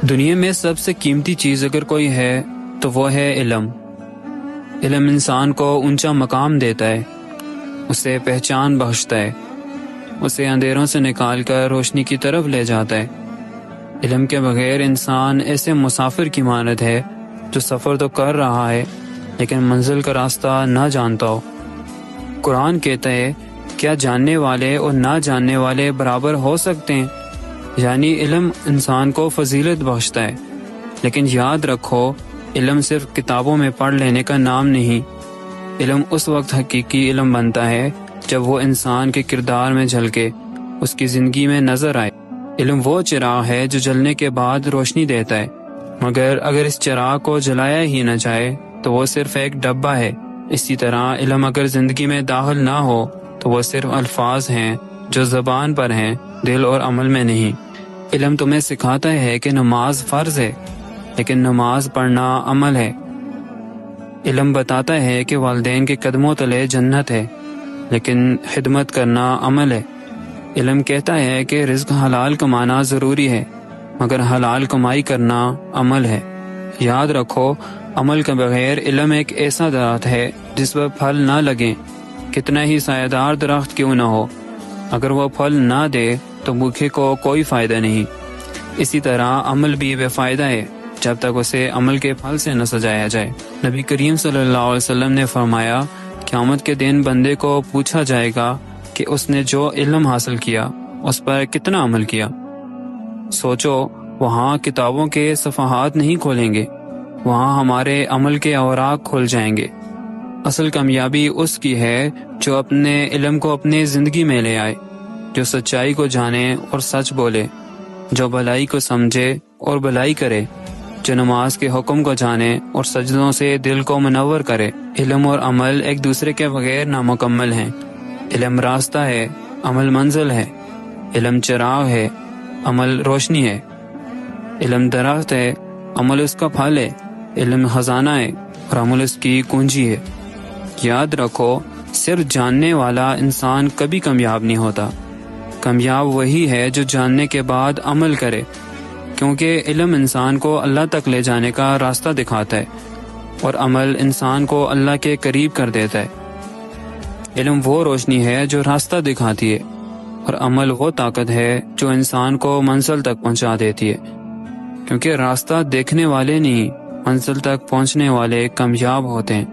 دنیا میں سب سے قیمتی چیز اگر کوئی ہے تو وہ ہے علم۔ علم انسان کو اونچا مقام دیتا ہے، اسے پہچان بخشتا ہے، اسے اندھیروں سے نکال کر روشنی کی طرف لے جاتا ہے۔ علم کے بغیر انسان ایسے مسافر کی مانند ہے جو سفر تو کر رہا ہے لیکن منزل کا راستہ نہ جانتا ہو۔ قرآن کہتا ہے کیا جاننے والے اور نہ جاننے والے برابر ہو سکتے ہیں؟ یعنی علم انسان کو فضیلت بخشتا ہے، لیکن یاد رکھو علم صرف کتابوں میں پڑھ لینے کا نام نہیں۔ علم اس وقت حقیقی علم بنتا ہے جب وہ انسان کے کردار میں جھلکے، اس کی زندگی میں نظر آئے۔ علم وہ چراغ ہے جو جلنے کے بعد روشنی دیتا ہے، مگر اگر اس چراغ کو جلایا ہی نہ جائے تو وہ صرف ایک ڈبہ ہے۔ اسی طرح علم اگر زندگی میں داخل نہ ہو تو وہ صرف الفاظ ہیں جو زبان پر ہیں، دل اور عمل میں نہیں۔ علم تمہیں سکھاتا ہے کہ نماز فرض ہے، لیکن نماز پڑھنا عمل ہے۔ علم بتاتا ہے کہ والدین کے قدموں تلے جنت ہے، لیکن خدمت کرنا عمل ہے۔ علم کہتا ہے کہ رزق حلال کمانا ضروری ہے، مگر حلال کمائی کرنا عمل ہے۔ یاد رکھو عمل کے بغیر علم ایک ایسا درخت ہے جس پر پھل نہ لگیں، کتنا ہی سایہ دار درخت کیوں نہ ہو، اگر وہ پھل نہ دے تو بھوکے کو کوئی فائدہ نہیں۔ اسی طرح عمل بھی بے فائدہ ہے جب تک اسے عمل کے پھل سے نہ سجایا جائے۔ نبی کریم صلی اللہ علیہ وسلم نے فرمایا قیامت کے دن بندے کو پوچھا جائے گا کہ اس نے جو علم حاصل کیا اس پر کتنا عمل کیا۔ سوچو وہاں کتابوں کے صفحات نہیں کھولیں گے، وہاں ہمارے عمل کے اوراق کھل جائیں گے۔ اصل کامیابی اس کی ہے جو اپنے علم کو اپنی زندگی میں لے آئے، جو سچائی کو جانے اور سچ بولے، جو بھلائی کو سمجھے اور بھلائی کرے، جو نماز کے حکم کو جانے اور سجدوں سے دل کو منور کرے۔ علم اور عمل ایک دوسرے کے بغیر نامکمل ہیں۔ علم راستہ ہے، عمل منزل ہے۔ علم چراغ ہے، عمل روشنی ہے۔ علم درخت ہے، عمل اس کا پھل ہے۔ علم خزانہ ہے اور عمل اس کی کنجی ہے۔ یاد رکھو صرف جاننے والا انسان کبھی کامیاب نہیں ہوتا۔ کامیاب وہی ہے جو جاننے کے بعد عمل کرے، کیونکہ علم انسان کو اللہ تک لے جانے کا راستہ دکھاتا ہے اور عمل انسان کو اللہ کے قریب کر دیتا ہے۔ علم وہ روشنی ہے جو راستہ دکھاتی ہے، اور عمل وہ طاقت ہے جو انسان کو منزل تک پہنچا دیتی ہے، کیونکہ راستہ دیکھنے والے نہیں، منزل تک پہنچنے والے کامیاب ہوتے ہیں۔